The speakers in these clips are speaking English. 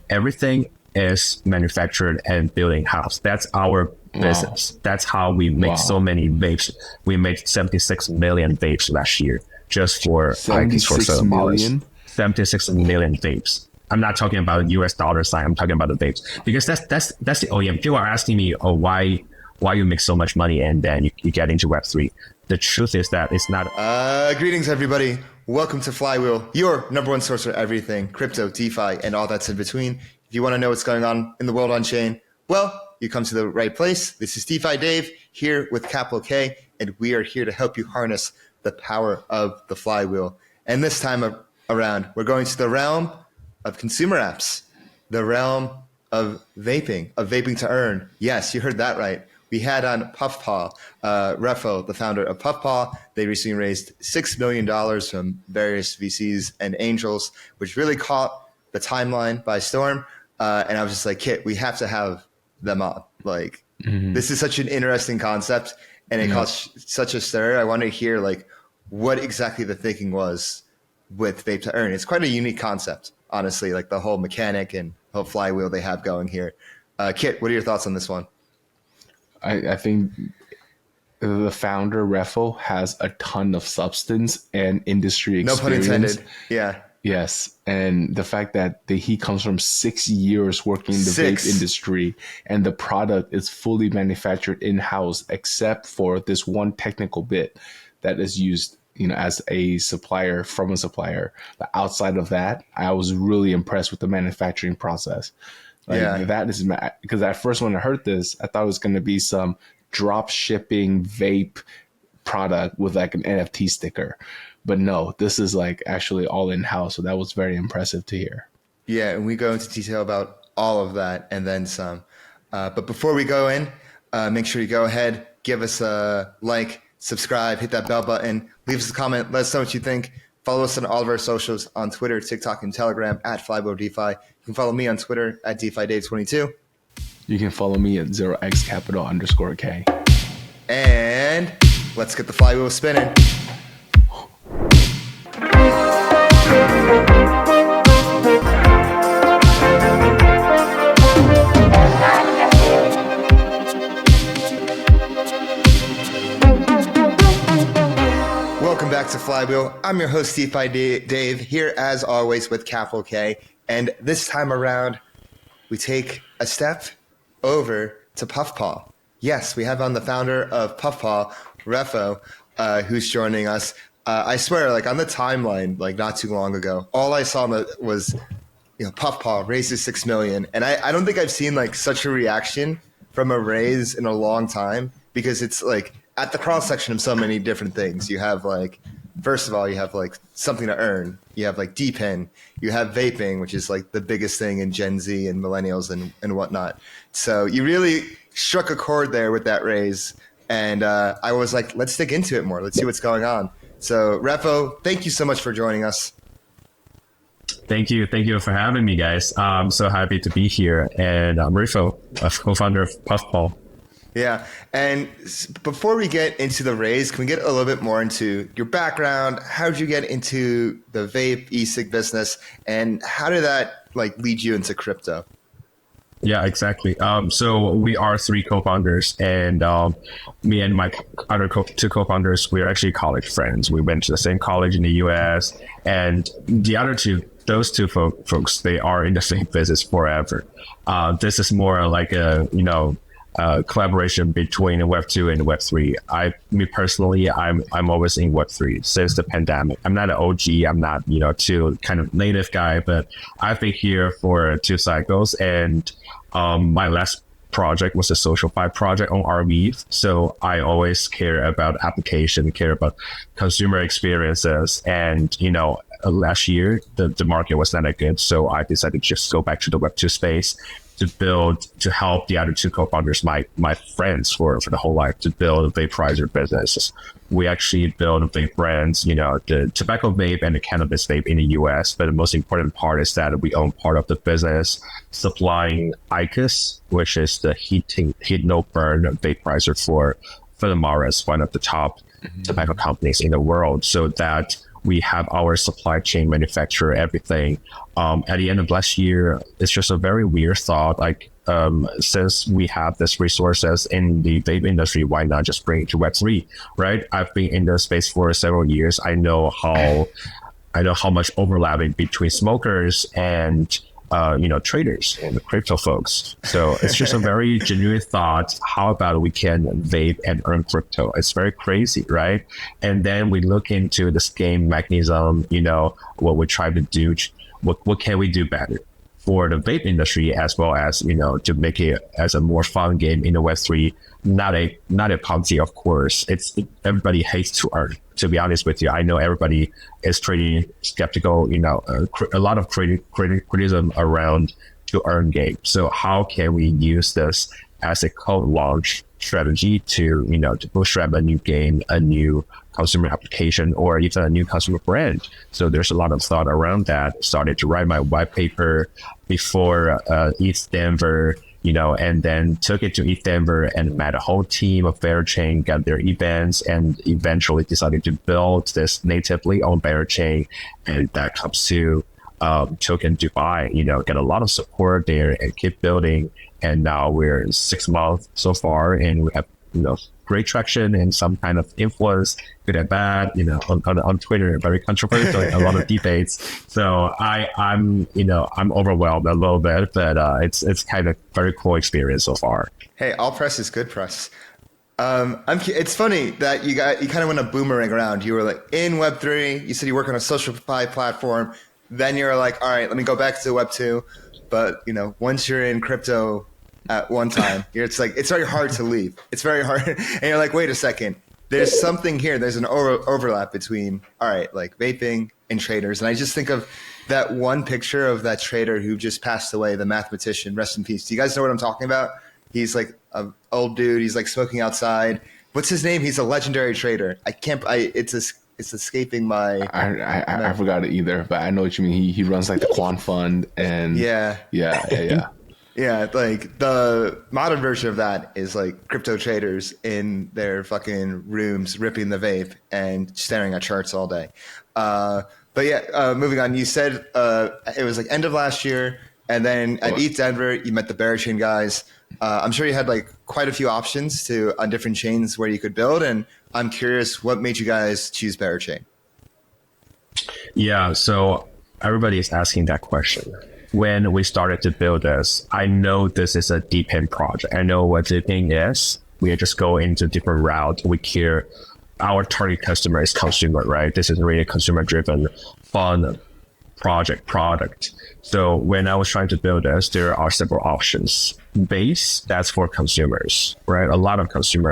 everything is manufactured and built in house. That's our business. That's how we make so many vapes. We made 76 million vapes last year just for 76 million. 76 million vapes. I'm not talking about US dollar sign. I'm talking about the vapes, because that's the OEM. People are asking me, oh, why you make so much money and then you get into Web3. The truth is that it's not. Greetings, everybody. Welcome to Flywheel, your number one source for everything crypto, DeFi, and all that's in between. If you want to know what's going on in the world on chain, well, you come to the right place. This is DeFi Dave here with capital K, and we are here to help you harness the power of the flywheel. And this time around, we're going to the realm of consumer apps, the realm of vaping, of Vaping-to-earn. Yes, you heard that right. We had on Puffpaw, Reffo, the founder of Puffpaw. They recently raised $6 million from various VCs and angels, which really caught the timeline by storm. And I was just like, Kit, we have to have them on. Like, this is such an interesting concept, and it caused such a stir. I want to hear like what exactly the thinking was with Vape-to-earn. It's quite a unique concept, honestly, like the whole mechanic and whole flywheel they have going here. Kit, what are your thoughts on this one? I think the founder, Reffo, has a ton of substance and industry experience. No pun intended. Yeah. Yes. And the fact that he comes from 6 years working in the vape industry, and the product is fully manufactured in-house except for this one technical bit that is used, as a supplier from a supplier. But outside of that, I was really impressed with the manufacturing process. That is, because at first when I heard this, I thought it was going to be some drop shipping vape product with like an NFT sticker. But no, this is like actually all in-house. So that was very impressive to hear. Yeah, and we go into detail about all of that and then some. But before we go in, make sure you go ahead, give us a like, subscribe, hit that bell button, leave us a comment, let us know what you think. Follow us on all of our socials on Twitter, TikTok, and Telegram at Flywheel DeFi. You can follow me on Twitter at DeFiDave22. You can follow me at 0xcapital_K. And let's get the flywheel spinning. Welcome back to Flywheel. I'm your host, DeFi Dave, here as always with capital K. And this time around, we take a step over to Puffpaw. Yes, we have on the founder of Puffpaw, Reffo, who's joining us. I swear, like on the timeline, like not too long ago, all I saw was, Puffpaw raises $6 million. And I don't think I've seen like such a reaction from a raise in a long time, because it's like at the cross section of so many different things. You have like, first of all, you have like something to earn. You have like DPIN. You have vaping, which is like the biggest thing in Gen Z and millennials and whatnot. So you really struck a chord there with that raise. And I was like, let's dig into it more. Let's see what's going on. So Reffo, thank you so much for joining us. Thank you for having me, guys. I'm so happy to be here. And I'm Reffo, a co-founder of Puffpaw. Yeah. And before we get into the raise, can we get a little bit more into your background? How did you get into the vape e-cig business, and how did that like lead you into crypto? Yeah, exactly. So we are three co-founders, and me and my other two co-founders, we're actually college friends. We went to the same college in the US, and the other two, those two folks, they are in the same business forever. This is more like a, collaboration between Web2 and Web3. Me personally, I'm always in Web3 since the pandemic. I'm not an OG. I'm not, too kind of native guy, but I've been here for 2 cycles, and my last project was a SocialFi project on RV. So I always care about application, care about consumer experiences, and last year the market was not that good, so I decided to just go back to the Web2 space to help the other two co-founders, my friends for the whole life, to build vaporizer businesses. We actually build vape brands, the tobacco vape and the cannabis vape in the US. But the most important part is that we own part of the business supplying IQOS, which is the heat no burn vaporizer for the Maras, one of the top tobacco companies in the world, so that We have our supply chain, manufacturer, everything. At the end of last year, it's just a very weird thought. Like, since we have this resources in the vape industry, why not just bring it to Web3, right? I've been in the space for several years. I know how much overlapping between smokers and traders and the crypto folks. So it's just a very genuine thought. How about we can vape and earn crypto? It's very crazy, right? And then we look into this game mechanism, what we try to do, what can we do better for the vape industry, as well as, to make it as a more fun game in the Web3, not a Ponzi, of course. Everybody hates to earn. To be honest with you, I know everybody is pretty skeptical, a lot of criticism around to earn game. So how can we use this as a cold launch strategy to bootstrap a new game, a new consumer application, or even a new consumer brand? So there's a lot of thought around that. Started to write my white paper before ETH Denver, and then took it to ETH Denver and met a whole team of Berachain, got their events, and eventually decided to build this natively on Berachain. And that comes to Token Dubai, get a lot of support there and keep building. And now we're 6 months so far, and we have, great traction and some kind of influence, good and bad, on Twitter, very controversial, a lot of debates. So I'm overwhelmed a little bit, but it's kind of very cool experience so far. Hey, all press is good press. It's funny that you kind of went a boomerang around. You were like in Web3, you said you work on a social platform. Then you're like, all right, let me go back to Web2. But, once you're in crypto at one time, it's very hard to leave. It's very hard. And you're like, wait a second, there's something here. There's an overlap between, all right, like vaping and traders. And I just think of that one picture of that trader who just passed away, the mathematician, rest in peace. Do you guys know what I'm talking about? He's like an old dude. He's like smoking outside. What's his name? He's a legendary trader. It's escaping my. I forgot it either, but I know what you mean. He runs like the Quant Fund and yeah. Yeah, like the modern version of that is like crypto traders in their fucking rooms ripping the vape and staring at charts all day. But yeah, moving on. You said it was like end of last year, and then at ETH Denver, you met the Berachain guys. I'm sure you had like quite a few options on different chains where you could build, and I'm curious what made you guys choose Berachain. Yeah, so everybody is asking that question. When we started to build this, I know this is a deep-end project. I know what deep-end is. We just go into different route. We care. Our target customer is consumer, right? This is really a consumer-driven, fun product. So when I was trying to build this, there are several options. Base, that's for consumers, right? A lot of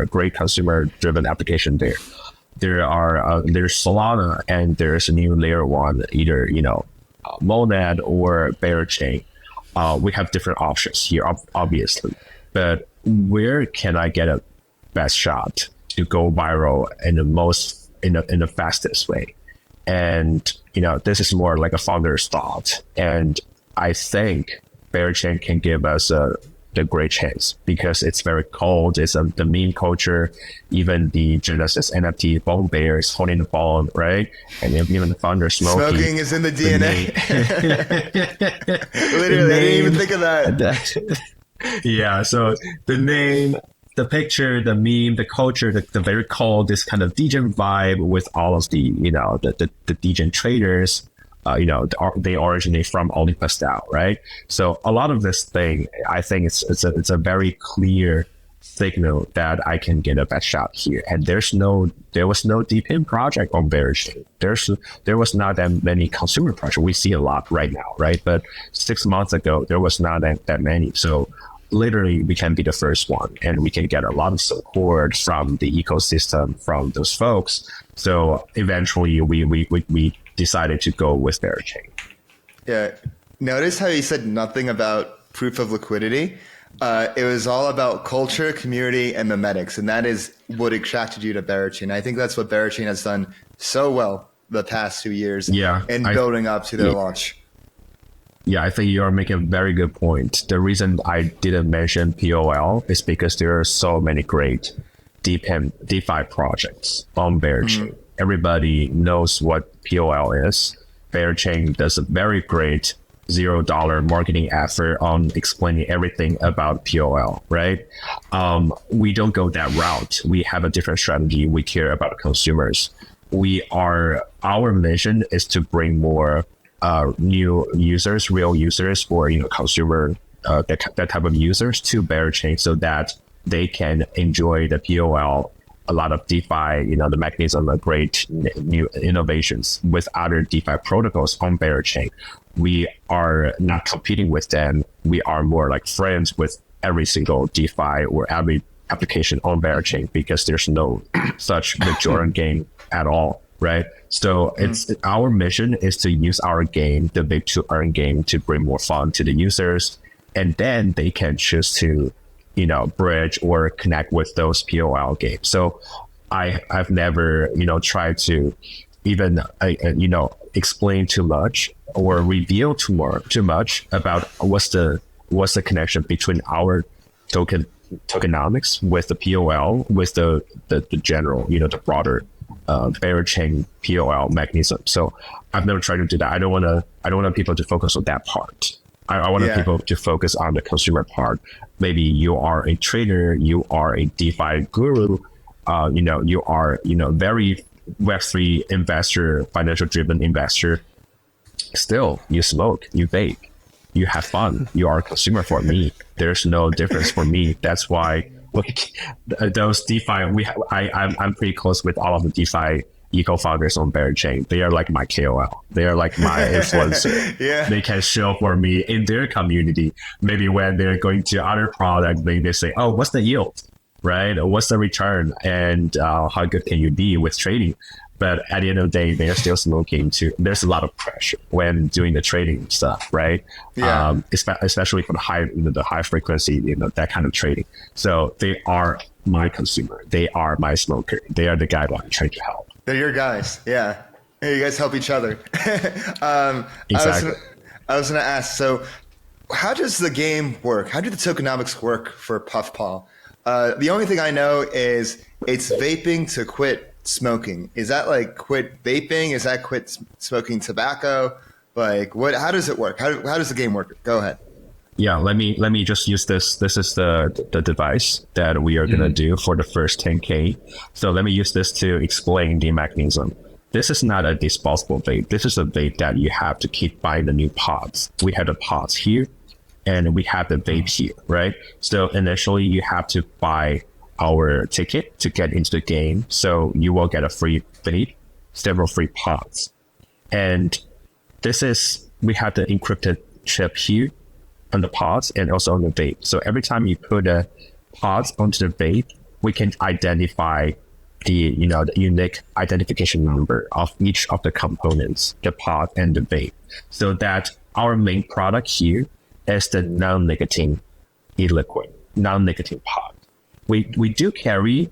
great consumer-driven application there. There's Solana, and there's a new layer one, either, Monad or Berachain. We have different options here, obviously, but where can I get a best shot to go viral in the fastest way? And this is more like a founder's thought, and I think Berachain can give us the great chance because it's very cold. It's the meme culture. Even the Genesis NFT Bone Bear is holding the bone, right? And even the founder smoking is in the DNA. Literally, I didn't even think of that. Yeah. So the name, the picture, the meme, the culture, the very cold, this kind of degen vibe with all of the the degen traders. They originate from Olympus DAO, right? So a lot of this thing, I think it's a very clear signal that I can get a best shot here. And there was no deep-in project on Berachain. There was not that many consumer projects. We see a lot right now, right? But 6 months ago, there was not that many. So literally, we can be the first one, and we can get a lot of support from the ecosystem, from those folks. So eventually, we decided to go with Berachain. Yeah. Notice how you said nothing about proof of liquidity. It was all about culture, community, and memetics, and that is what attracted you to Berachain. I think that's what Berachain has done so well the past 2 years in building up to their launch. Yeah, I think you're making a very good point. The reason I didn't mention POL is because there are so many great DeFi projects on Berachain. Everybody knows what POL is. Berachain does a very great $0 marketing effort on explaining everything about POL, right? We don't go that route. We have a different strategy. We care about consumers. Our mission is to bring more new users, real users, or consumer that type of users to Berachain so that they can enjoy the POL, a lot of DeFi, the mechanism of great new innovations with other DeFi protocols on Berachain. We are not competing with them. We are more like friends with every single DeFi or every application on Berachain because there's no such Vape-to-earn game at all, right? So our mission is to use our game, the Vape-to-earn game, to bring more fun to the users, and then they can choose to bridge or connect with those POL games. So I've never, tried to even, explain too much or reveal too much about what's the connection between our tokenomics with the POL, with the general, the broader Berachain POL mechanism. So I've never tried to do that. I don't want people to focus on that part. I want people to focus on the consumer part. Maybe you are a trader, you are a DeFi guru, you are, very Web3 investor, financial driven investor. Still, you smoke, you vape, you have fun. You are a consumer for me. There's no difference for me. That's why those DeFi, I'm pretty close with all of the DeFi Eco founders on Berachain. They are like my KOL. They are like my influencer. They can show for me in their community. Maybe when they're going to other products, they say, oh, what's the yield, right? What's the return? And how good can you be with trading? But at the end of the day, they're still smoking too. There's a lot of pressure when doing the trading stuff, right? Especially for the high frequency, that kind of trading. So they are my consumer. They are my smoker. They are the guy I'm trying to help. They're your guys. Yeah. Hey, you guys help each other. Exactly. I was going to ask, so how does the game work? How do the tokenomics work for Puffpaw? The only thing I know is it's vaping to quit smoking. Is that like quit vaping? Is that quit smoking tobacco? Like how does it work? How does the game work? Go ahead. Yeah, let me just use this. This is the device that we are going to do for the first 10K. So let me use this to explain the mechanism. This is not a disposable vape. This is a vape that you have to keep buying the new pods. We have the pods here and we have the vape here, right? So initially you have to buy our ticket to get into the game. So you will get a free vape, several free pods. And we have the encrypted chip here on the pods and also on the vape. So every time you put a pods onto the vape, we can identify the unique identification number of each of the components, the pod and the vape. So that our main product here is the non-nicotine e-liquid, non-nicotine pod. We do carry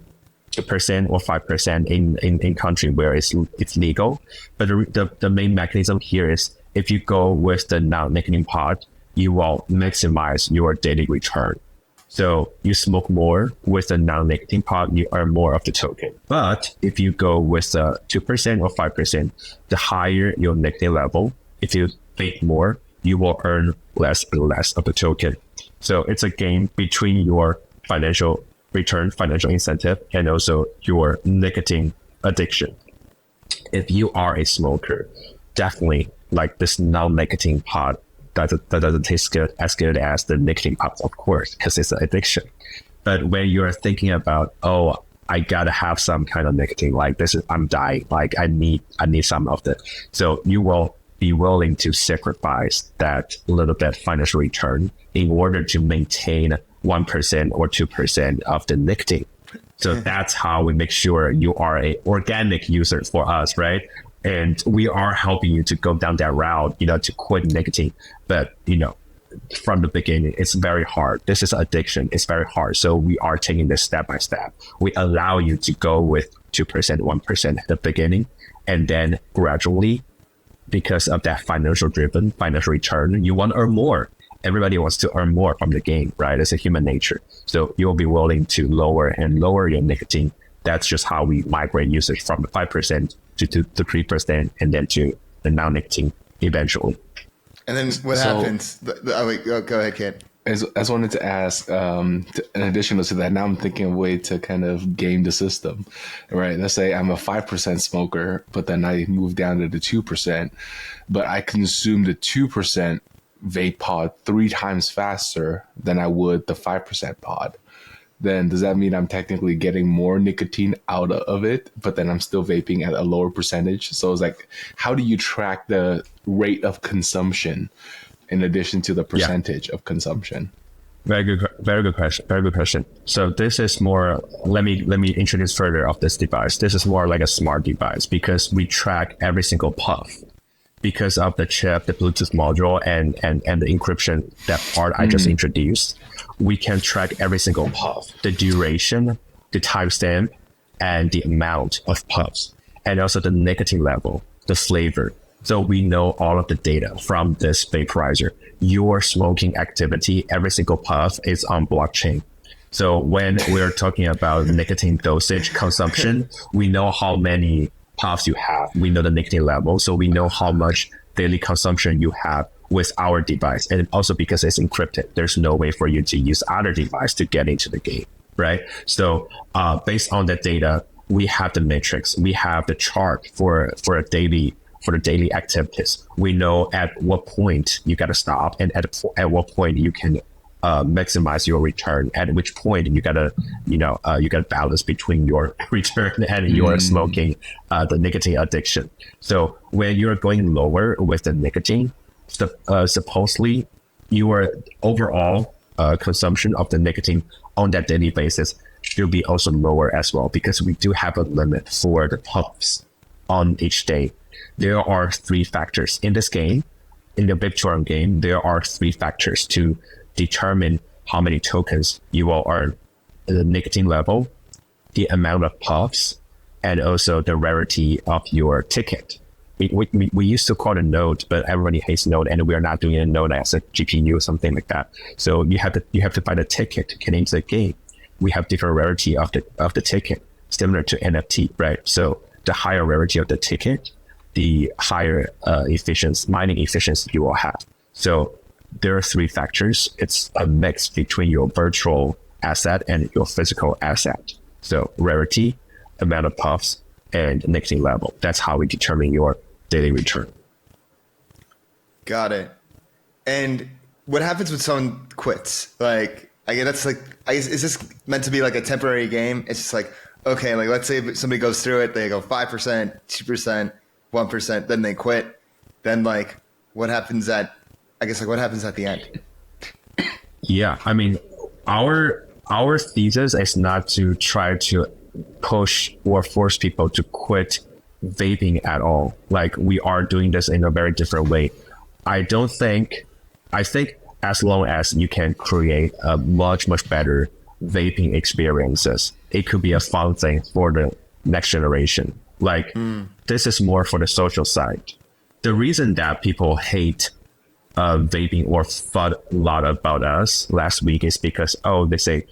2% or 5% in country where it's legal, but the main mechanism here is if you go with the non-nicotine pod, you will maximize your daily return. So you smoke more with a non-nicotine pod, you earn more of the token. But if you go with a 2% or 5%, the higher your nicotine level, if you vape more, you will earn less and less of the token. So it's a game between your financial return, financial incentive, and also your nicotine addiction. If you are a smoker, definitely like this non-nicotine pod that doesn't taste as good as the nicotine pods, of course, because it's an addiction. But when you're thinking about, oh, I gotta have some kind of nicotine, like I'm dying, like I need some of it. So you will be willing to sacrifice that little bit financial return in order to maintain 1% or 2% of the nicotine. So that's how we make sure you are a organic user for us, right? And we are helping you to go down that route, to quit nicotine. But, from the beginning, it's very hard. This is addiction. It's very hard. So we are taking this step by step. We allow you to go with 2%, 1% at the beginning, and then gradually, because of that financial return, you want to earn more. Everybody wants to earn more from the game, right? It's a human nature. So you'll be willing to lower and lower your nicotine. That's just how we migrate users from 5% to to 3%, and then to the non-nicotine eventually. And then what happens? Go ahead, Kit. I just wanted to ask, in addition to that, now I'm thinking of a way to kind of game the system, right? Let's say I'm a 5% smoker, but then I move down to the 2%, but I consume the 2% vape pod 3 times faster than I would the 5% pod. Then does that mean I'm technically getting more nicotine out of it, but then I'm still vaping at a lower percentage? So it's like, how do you track the rate of consumption in addition to the percentage of consumption? Very good question. So this is more, let me introduce further of this device. This is more like a smart device because we track every single puff because of the chip, the Bluetooth module, and the encryption, that part I just introduced. We can track every single puff, the duration, the timestamp, and the amount of puffs, and also the nicotine level, the flavor. So we know all of the data from this vaporizer. Your smoking activity, every single puff is on blockchain. So when we're talking about nicotine dosage consumption, we know how many puffs you have. We know the nicotine level. So we know how much daily consumption you have with our device. And also because it's encrypted, there's no way for you to use other device to get into the game, right? So based on that data, we have the matrix. We have the chart for the daily activities. We know at what point you got to stop, and at what point you can maximize your return. At which point you gotta balance between your return and your smoking, the nicotine addiction. So when you're going lower with the nicotine, supposedly your overall consumption of the nicotine on that daily basis should be also lower as well, because we do have a limit for the puffs on each day. There are 3 factors in this game. In the Vape-to-earn game, there are 3 factors to determine how many tokens you will earn: the nicotine level, the amount of puffs, and also the rarity of your ticket. We used to call it a node, but everybody hates node, and we are not doing a node as a GPU or something like that. So you have to buy the ticket to get into the game. We have different rarity of the ticket, similar to NFT, right? So the higher rarity of the ticket, the higher mining efficiency you will have. So there are 3 factors. It's a mix between your virtual asset and your physical asset. So rarity, amount of puffs, and nicotine level. That's how we determine your daily return. Got it. And what happens when someone quits? Like, I guess is this meant to be like a temporary game? It's just like, okay, like let's say somebody goes through it, they go 5%, 2%, 1%, then they quit. Then what happens at the end? Yeah, I mean, our thesis is not to try to push or force people to quit vaping at all. Like, we are doing this in a very different way. I think as long as you can create a much better vaping experiences, it could be a fun thing for the next generation. This is more for the social side. The reason that people hate vaping or thought a lot about us last week is because, they say,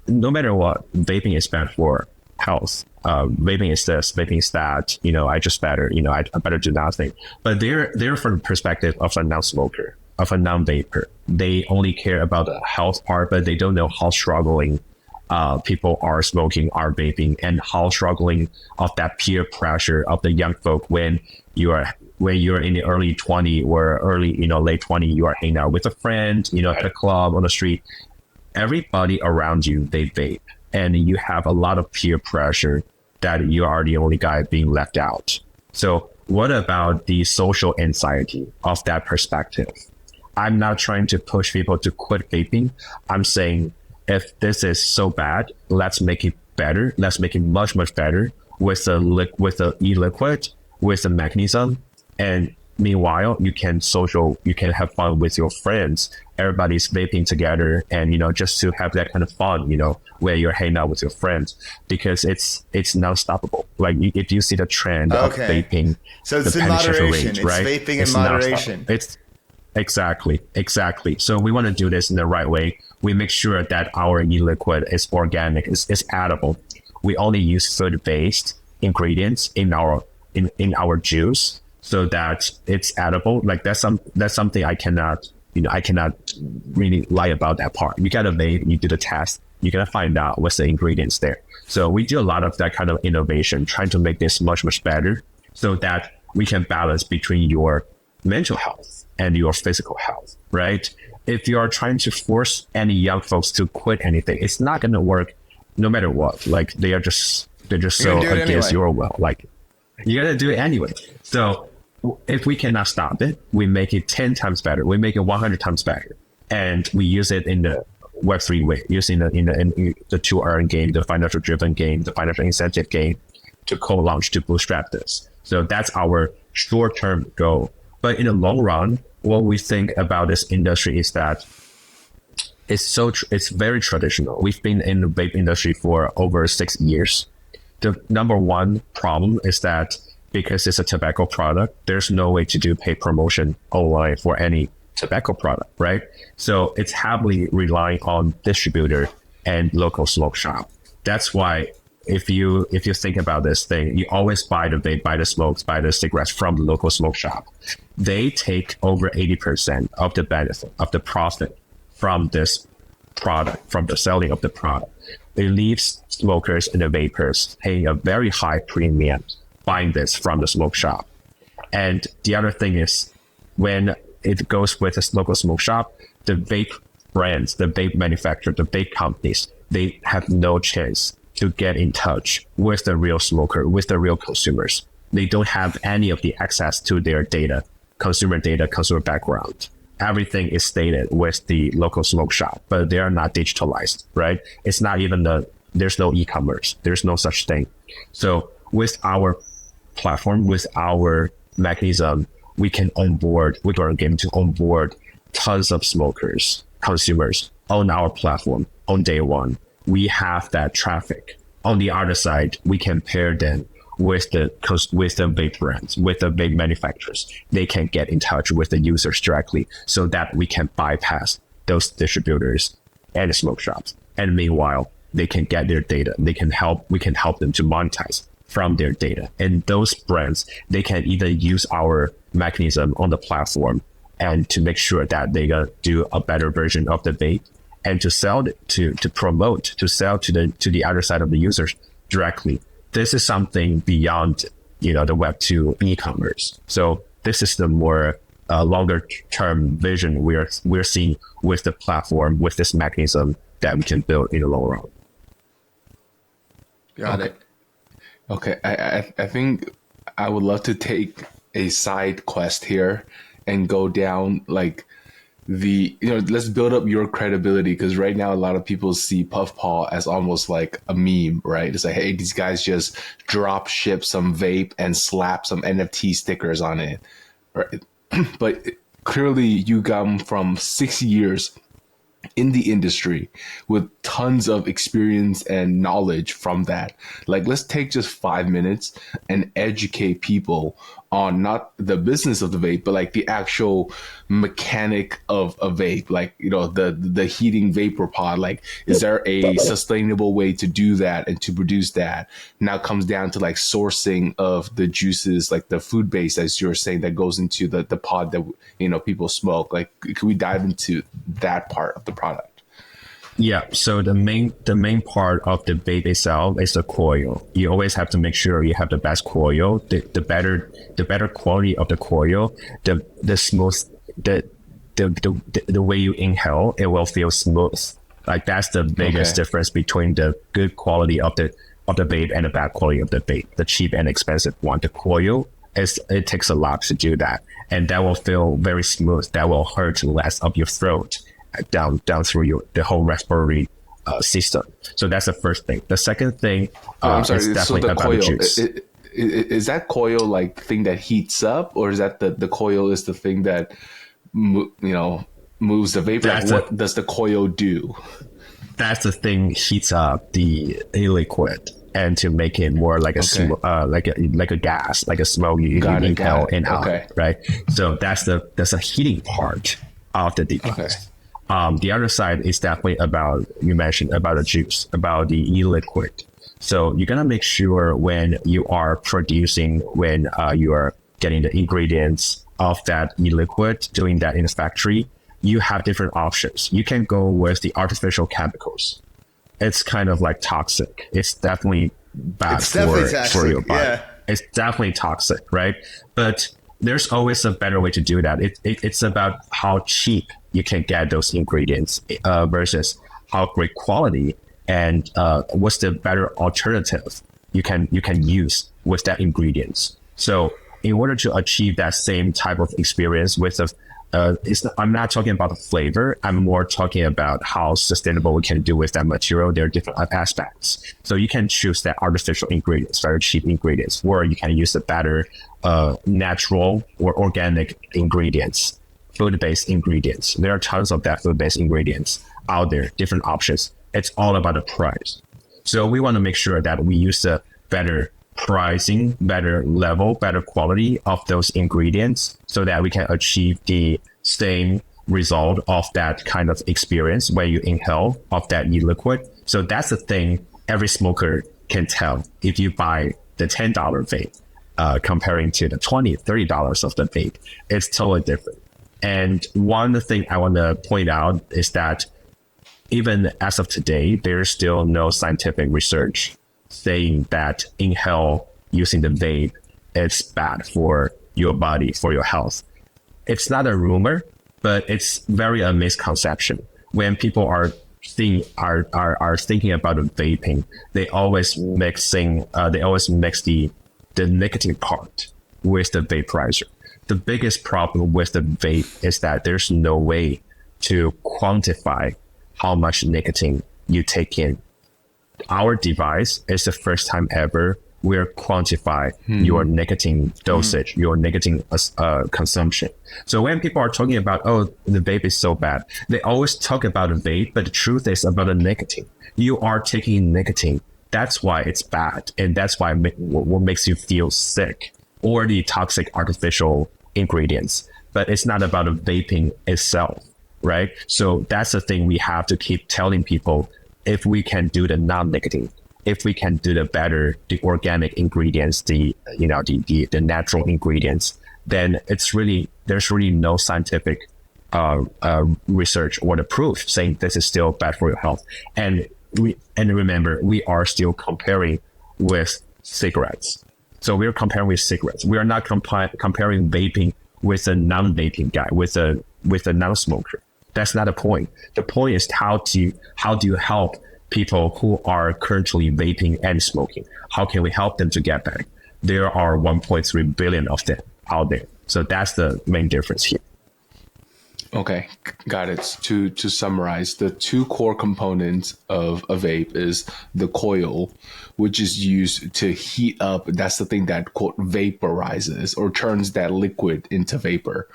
no matter what, vaping is bad for health. Vaping is this, vaping is that, I just better, I better do nothing. But they're from the perspective of a non-smoker, of a non-vaper. They only care about the health part, but they don't know how struggling people are smoking, are vaping, and how struggling of that peer pressure of the young folk when you're in the early 20 or late 20, you are hanging out with a friend, at a club, on the street. Everybody around you, they vape, and you have a lot of peer pressure that you are the only guy being left out. So what about the social anxiety of that perspective? I'm not trying to push people to quit vaping. I'm saying, if this is so bad, let's make it better. Let's make it much better with the e-liquid, with the mechanism. And meanwhile, you can have fun with your friends. Everybody's vaping together, and just to have that kind of fun, where you're hanging out with your friends, because it's not stoppable. Like, if you see the trend of vaping, so it's in moderation. Rate, right? It's vaping in moderation. It's exactly. So we want to do this in the right way. We make sure that our e-liquid is organic, is edible. We only use food-based ingredients in our in our juice so that it's edible. Like that's something I cannot really lie about that part. You gotta vape, you do the test, you gotta find out what's the ingredients there. So we do a lot of that kind of innovation, trying to make this much better so that we can balance between your mental health and your physical health, right? If you are trying to force any young folks to quit anything, it's not going to work no matter what. Like they're just so against your will. Like you got to do it anyway. So if we cannot stop it, we make it 10 times better. We make it 100 times better. And we use it in the Web3 way, using in the to-earn game, the financial driven game, the financial incentive game to co-launch, to bootstrap this. So that's our short-term goal. But in the long run, what we think about this industry is that it's very traditional. We've been in the vape industry for over 6 years. The number one problem is that because it's a tobacco product, there's no way to do paid promotion online for any tobacco product, right? So it's heavily relying on distributor and local smoke shop. That's why if you think about this thing, you always buy the vape, buy the smokes, buy the cigarettes from the local smoke shop. They take over 80% of the benefit, of the profit from this product, from the selling of the product. It leaves smokers and the vapors paying a very high premium buying this from the smoke shop. And the other thing is when it goes with a local smoke shop, the vape brands, the vape manufacturer, the vape companies, they have no chance to get in touch with the real smoker, with the real consumers. They don't have any of the access to their data, consumer background. Everything is stated with the local smoke shop, but they are not digitalized, right? It's not even there's no e-commerce. There's no such thing. So with our platform, with our mechanism, we can onboard, we are game to onboard tons of smokers, consumers on our platform on day one. We have that traffic. On the other side, we can pair them with the vape brands, with the vape manufacturers. They can get in touch with the users directly so that we can bypass those distributors and the smoke shops. And meanwhile, they can get their data. We can help them to monetize from their data. And those brands, they can either use our mechanism on the platform and to make sure that they do a better version of the vape, and to sell it, to promote, to sell to the other side of the users directly. This is something beyond, the Web2 e-commerce. So this is the more longer term vision we're seeing with the platform, with this mechanism that we can build in the long run. Got it. Okay, I think I would love to take a side quest here and go down like let's build up your credibility, because right now a lot of people see Puffpaw as almost like a meme, right? It's like, hey, these guys just drop ship some vape and slap some NFT stickers on it, right? But clearly you come from 6 years in the industry with tons of experience and knowledge from that. Like, let's take just 5 minutes and educate people on not the business of the vape, but like the actual mechanic of a vape, like, the heating vapor pod. Like, is there a sustainable way to do that and to produce that? Now it comes down to like sourcing of the juices, like the food base, as you're saying, that goes into the pod that, people smoke. Like, can we dive into that part of the product? Yeah, so the main part of the vape itself is the coil. You always have to make sure you have the best coil, the better quality of the coil, the smooth, the way you inhale, it will feel smooth. Like, that's the biggest difference between the good quality of the vape and the bad quality of the vape, the cheap and expensive one. The coil, it takes a lot to do that, and that will feel very smooth. That will hurt less of your throat down through the whole respiratory system. So that's the first thing. The second thing is definitely about the juice. Is that coil like thing that heats up, or is that the coil is the thing that moves the vapor? Like, what does the coil do? That's the thing, heats up the liquid and to make it more like a gas, like a smoke you inhale and out, right? So that's a heating part of the device. The other side is definitely about, you mentioned about the juice, about the e-liquid. So you're gonna make sure when you are producing, when you are getting the ingredients of that e-liquid, doing that in the factory, you have different options. You can go with the artificial chemicals. It's kind of like toxic. It's definitely bad for your body. Yeah. It's definitely toxic, right? But there's always a better way to do that. It's about how cheap you can get those ingredients versus how great quality and what's the better alternative you can use with that ingredients. So in order to achieve that same type of experience with I'm not talking about the flavor. I'm more talking about how sustainable we can do with that material. There are different aspects. So you can choose that artificial ingredients, very cheap ingredients, or you can use the better natural or organic ingredients, food-based ingredients. There are tons of that food-based ingredients out there, different options. It's all about the price. So we want to make sure that we use the better pricing, better level, better quality of those ingredients so that we can achieve the same result of that kind of experience when you inhale of that e-liquid. So that's the thing every smoker can tell if you buy the $10 vape comparing to the $20, $30 of the vape. It's totally different. And one thing I want to point out is that even as of today, there's still no scientific research saying that inhale using the vape is bad for your body, for your health. It's not a rumor, but it's very a misconception. When people are thinking about vaping, they always mix the nicotine part with the vaporizer. The biggest problem with the vape is that there's no way to quantify how much nicotine you take in. Our device is the first time ever we'll quantify your nicotine dosage, your nicotine consumption. So when people are talking about, oh, the vape is so bad, they always talk about the vape, but the truth is about the nicotine. You are taking nicotine. That's why it's bad. And that's why what makes you feel sick, or the toxic artificial ingredients. But it's not about the vaping itself, right? So that's the thing we have to keep telling people. If we can do the non-nicotine, if we can do the organic ingredients, the natural ingredients, then there's really no scientific research or the proof saying this is still bad for your health. And remember, we are still comparing with cigarettes. So we're comparing with cigarettes. We are not comparing vaping with a non-vaping guy, with a non-smoker. That's not the point. The point is how do you help people who are currently vaping and smoking? How can we help them to get better? There are 1.3 billion of them out there. So that's the main difference here. Okay, got it. To summarize, the two core components of a vape is the coil, which is used to heat up. That's the thing that, quote, vaporizes or turns that liquid into vapor.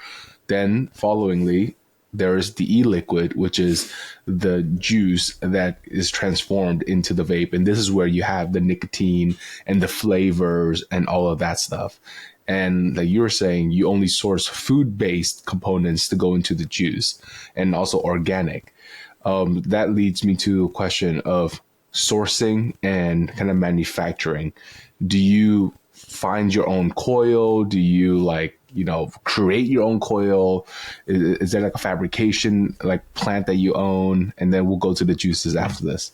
Then followingly, there is the e-liquid, which is the juice that is transformed into the vape. And this is where you have the nicotine and the flavors and all of that stuff. And like you were saying, you only source food-based components to go into the juice, and also organic. That leads me to a question of sourcing and kind of manufacturing. Do you find your own coil? Do you create your own coil? Is there like a fabrication plant that you own? And then we'll go to the juices after this.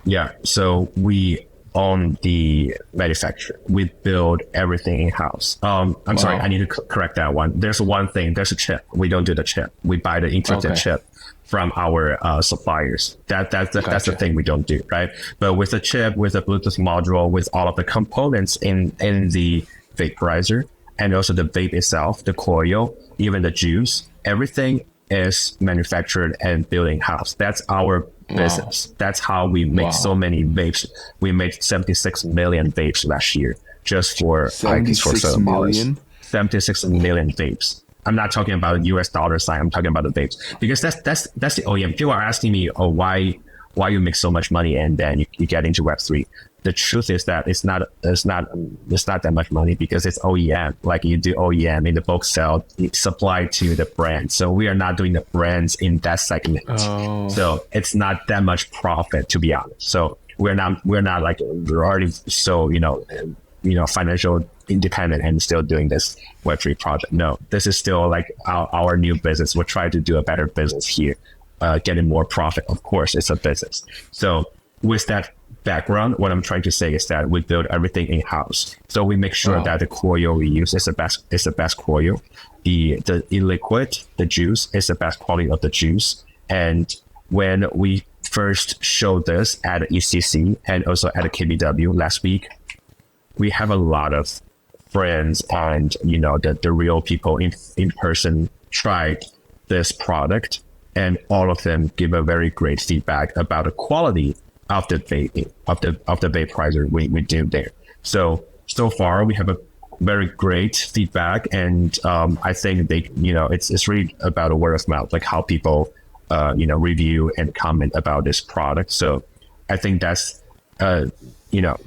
Yeah. So we own the manufacturer. We build everything in-house. I'm sorry, I need to correct that one. There's one thing. There's a chip. We don't do the chip. We buy the encrypted chip from our suppliers. That's the thing we don't do, right? But with the chip, with the Bluetooth module, with all of the components in the vaporizer, and also the vape itself, the coil, even the juice, everything is manufactured and built in-house. That's our business. That's how we make so many vapes. We made 76 million vapes last year just for 76 million? 76 million vapes. I'm not talking about US dollar sign. I'm talking about the vapes, because that's the OEM. People are asking me, oh, why you make so much money and then you get into Web3. The truth is that it's not that much money, because it's OEM. Like you do OEM in the bulk sell, supply to the brand. So we are not doing the brands in that segment. So it's not that much profit, to be honest. So we're not like, we're already so, financial independent and still doing this Web3 project. No, this is still like our new business. We're trying to do a better business here, getting more profit. Of course, it's a business. So with that background, what I'm trying to say is that we build everything in-house. So we make sure that the coil we use is the best coil. The liquid, the juice, is the best quality of the juice. And when we first showed this at ECC and also at a KBW last week, we have a lot of friends and the real people in person tried this product, and all of them give a very great feedback about the quality of the vape vaporizer we do there. So far we have a very great feedback, and I think it's really about a word of mouth, like how people review and comment about this product. So I think that's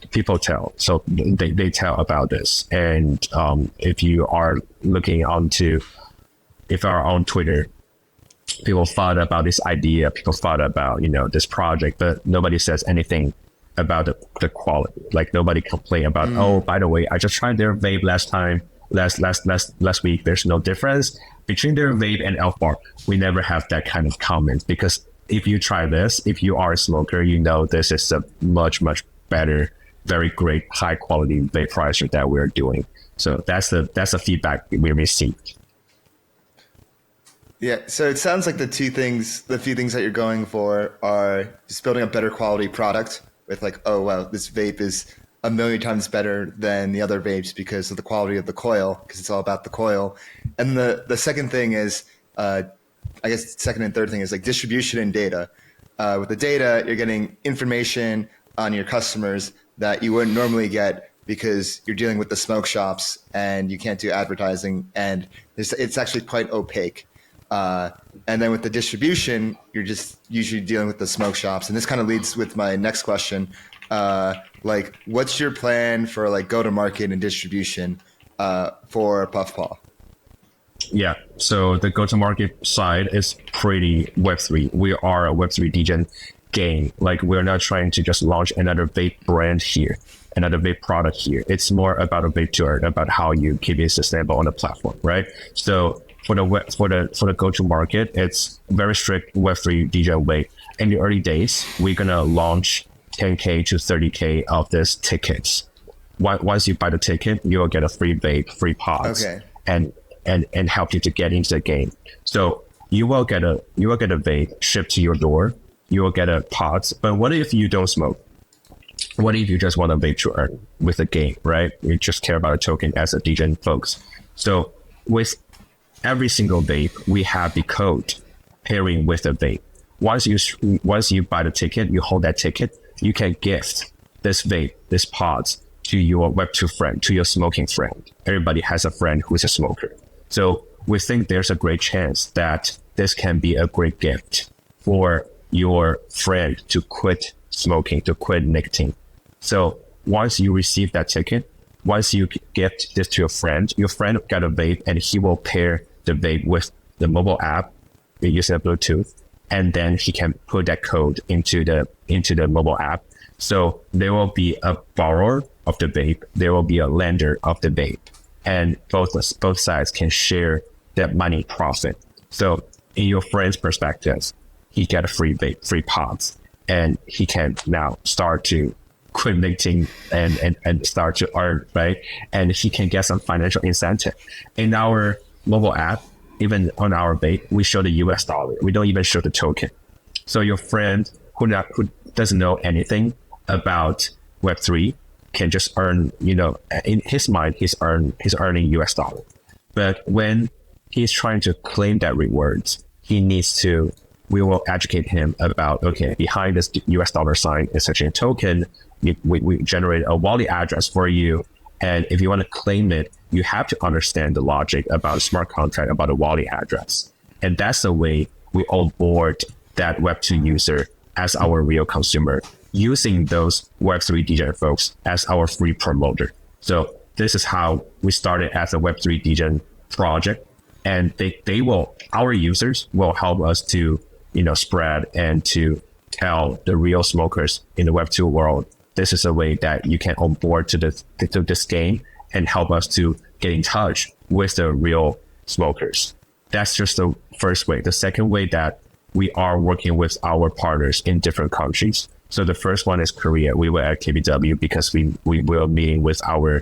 people tell, so they tell about this. And if you are looking if you are on Twitter, people thought about this idea, people thought about this project, but nobody says anything about the quality. Like nobody complain about, oh, by the way, I just tried their vape last week, there's no difference between their vape and Elf Bar. We never have that kind of comment, because if you try this, if you are a smoker, this is a much better, very great, high quality vaporizer that we're doing. So that's the feedback we received. Yeah, so it sounds like the few things that you're going for are just building a better quality product with like, oh, wow, this vape is a million times better than the other vapes because of the quality of the coil, because it's all about the coil. And the second thing is, I guess second and third thing is like distribution and data. With the data, you're getting information on your customers that you wouldn't normally get because you're dealing with the smoke shops and you can't do advertising, and it's actually quite opaque. And then with the distribution, you're just usually dealing with the smoke shops. And this kind of leads with my next question. Like, what's your plan for like go-to-market and distribution for Puffpaw? Yeah, so the go-to-market side is pretty Web3. We are a Web3 degen game. Like, we're not trying to just launch another vape brand here, another vape product here. It's more about a Vape-to-earn, about how you keep it sustainable on the platform, right? So for the go-to-market, it's very strict Web3 degen way. In the early days, we're gonna launch 10K to 30K of these tickets. Once you buy the ticket, you'll get a free vape, free pods, and help you to get into the game. So you will get a vape shipped to your door. You will get a pods. But what if you don't smoke? What if you just want a Vape-to-earn with a game, right? You just care about a token as a degen folks. So with every single vape, we have the code pairing with the vape. Once you buy the ticket, you hold that ticket, you can gift this vape, this pods, to your Web2 friend, to your smoking friend. Everybody has a friend who's a smoker. So we think there's a great chance that this can be a great gift for your friend to quit smoking, to quit nicotine. So once you receive that ticket, once you gift this to your friend got a vape, and he will pair the vape with the mobile app using Bluetooth, and then he can put that code into the mobile app. So there will be a borrower of the vape, there will be a lender of the vape, and both sides can share that money profit. So in your friend's perspective, he get a free vape, free pods, and he can now start to quit nicotine and start to earn, right? And he can get some financial incentive. In our mobile app, even on our vape, we show the US dollar. We don't even show the token. So your friend who doesn't know anything about Web3 can just earn, in his mind, he's earning US dollar. But when he's trying to claim that rewards, we will educate him about, okay, behind this US dollar sign is such a token. We generate a wallet address for you. And if you want to claim it, you have to understand the logic about a smart contract, about a wallet address. And that's the way we onboard that Web2 user as our real consumer, using those Web3 degen folks as our free promoter. So this is how we started as a Web3 degen project. And our users will help us to, spread and to tell the real smokers in the Web2 world, this is a way that you can onboard to this game and help us to get in touch with the real smokers. That's just the first way. The second way that we are working with our partners in different countries. So the first one is Korea. We were at KBW because we were meeting with our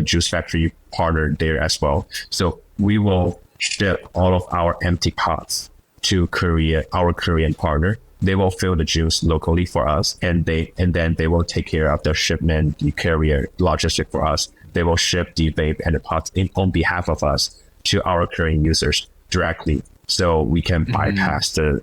juice factory partner there as well. So we will ship all of our empty pots to Korea, our Korean partner. They will fill the juice locally for us, and then they will take care of the shipment, the carrier, logistic for us. They will ship the vape and the pots on behalf of us to our Korean users directly, so we can bypass the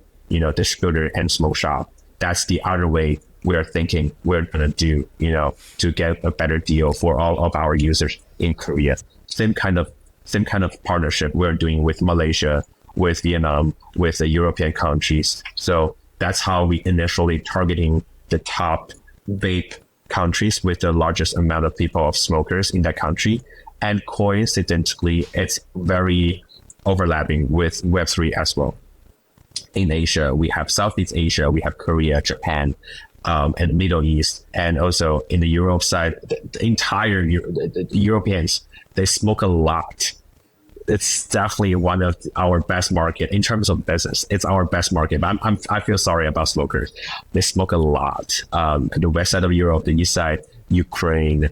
distributor and smoke shop. That's the other way we're thinking we're gonna do, to get a better deal for all of our users in Korea. Same kind of partnership we're doing with Malaysia, with Vietnam, with the European countries. So that's how we initially targeting the top vape countries with the largest amount of people of smokers in that country. And coincidentally, it's very overlapping with Web3 as well. In Asia, we have Southeast Asia, we have Korea, Japan, and Middle East. And also in the Europe side, the entire the Europeans, they smoke a lot. It's definitely one of our best market in terms of business. It's our best market. But I feel sorry about smokers. They smoke a lot. The west side of Europe, the east side, Ukraine,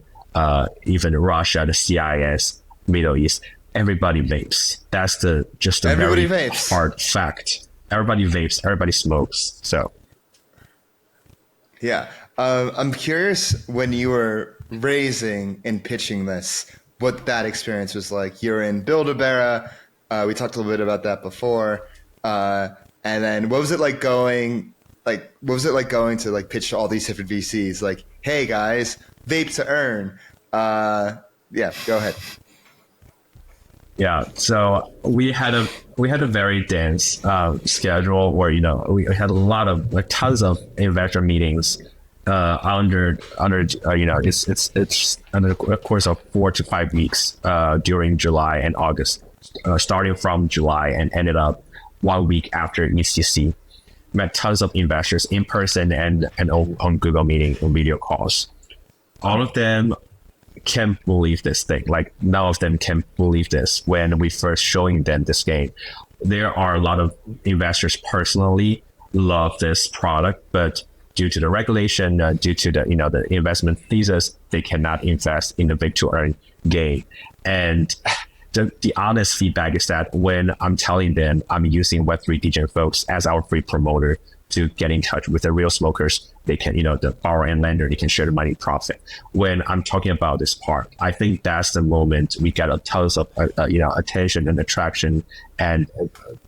even Russia, the CIS, Middle East, everybody vapes. That's everybody very vapes. Hard fact. Everybody vapes. Everybody smokes. So, yeah, I'm curious when you were raising and pitching this, what that experience was like. You're in Build-A-Bera. We talked a little bit about that before. And then what was it like going to like pitch to all these different VCs? Like, hey guys, Vape-to-earn. Yeah, go ahead. Yeah, so we had a very dense schedule where we had tons of investor meetings under it's under a course of 4 to 5 weeks during July and August, starting from July and ended up 1 week after ECC. Met tons of investors in person and on Google Meeting and video calls. All of them can't believe this thing. Like, none of them can believe this when we first showing them this game. There are a lot of investors personally love this product, but due to the regulation, due to the investment thesis, they cannot invest in the Vape-to-earn game. And the honest feedback is that when I'm telling them I'm using Web3 DJ folks as our free promoter to get in touch with the real smokers, they can, the borrower and lender, they can share the money profit. When I'm talking about this part, I think that's the moment we get a tons of, attention and attraction and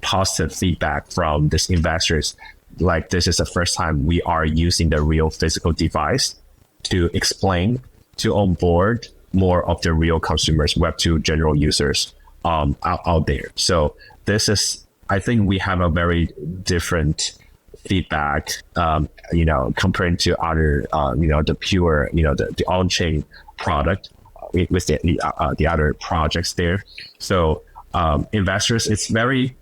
positive feedback from these investors. Like, this is the first time we are using the real physical device to explain, to onboard more of the real consumers, Web2 general users out there. So this is, I think we have a very different feedback, comparing to other, the pure, the on-chain product with the other projects there. So investors, it's very,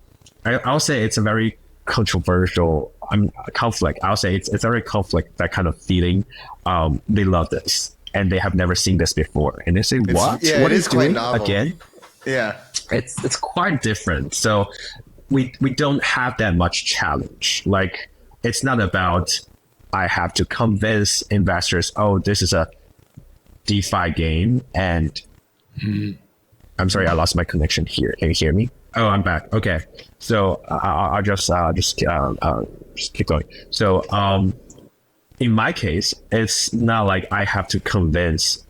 I'll say it's a very controversial conflict. I'll say it's very conflict, that kind of feeling. They love this and they have never seen this before, and they say, what? Yeah, what is doing quite novel. Again? Yeah, it's quite different. So we don't have that much challenge. Like, it's not about I have to convince investors, oh, this is a DeFi game. And I'm sorry, I lost my connection here. Can you hear me? Oh, I'm back. Okay. So I'll just keep going. So in my case, it's not like I have to convince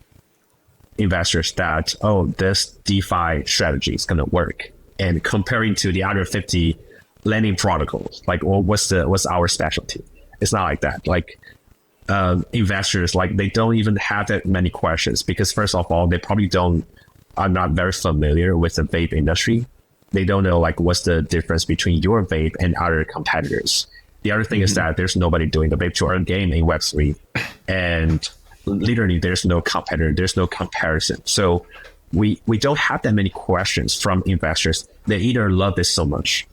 investors that, oh, this DeFi strategy is going to work. And comparing to the other 50 lending protocols, like, well, what's our specialty? It's not like that. Like, investors, like, they don't even have that many questions, because first of all, they probably are not very familiar with the vape industry. They don't know, like, what's the difference between your vape and other competitors. The other thing is that there's nobody doing the Vape-to-earn game in Web3, and literally there's no competitor, there's no comparison. So we don't have that many questions from investors. They either love this so much,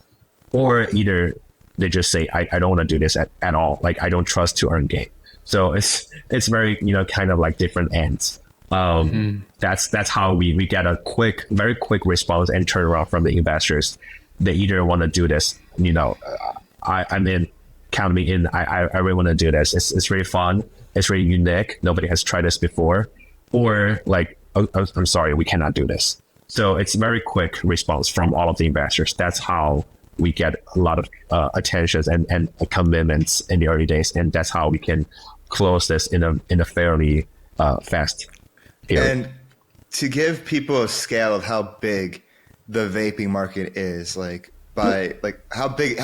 or either they just say, I don't want to do this at all. Like, I don't trust to earn game. So it's very, kind of like different ends. That's how we get a very quick response and turnaround from the investors. They either want to do this, I'm in, count me in. I really want to do this. It's really fun. It's really unique. Nobody has tried this before. Or like, oh, I'm sorry, we cannot do this. So it's very quick response from all of the investors. That's how we get a lot of attentions and commitments in the early days, and that's how we can close this in a fairly fast period. And to give people a scale of how big the vaping market is, like how big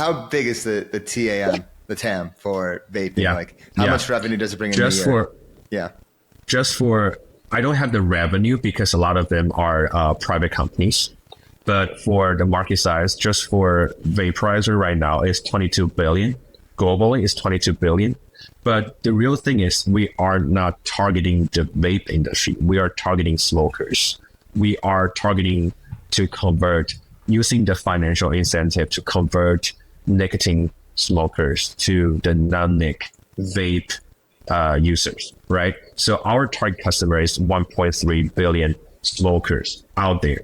is the TAM for vaping? Yeah. Like how much revenue does it bring in a year? Just for I don't have the revenue because a lot of them are private companies. But for the market size, just for vaporizer right now is 22 billion. Globally is 22 billion. But the real thing is we are not targeting the vape industry. We are targeting smokers. We are targeting to convert, using the financial incentive to convert nicotine smokers to the non-nic vape users, right? So our target customer is 1.3 billion smokers out there.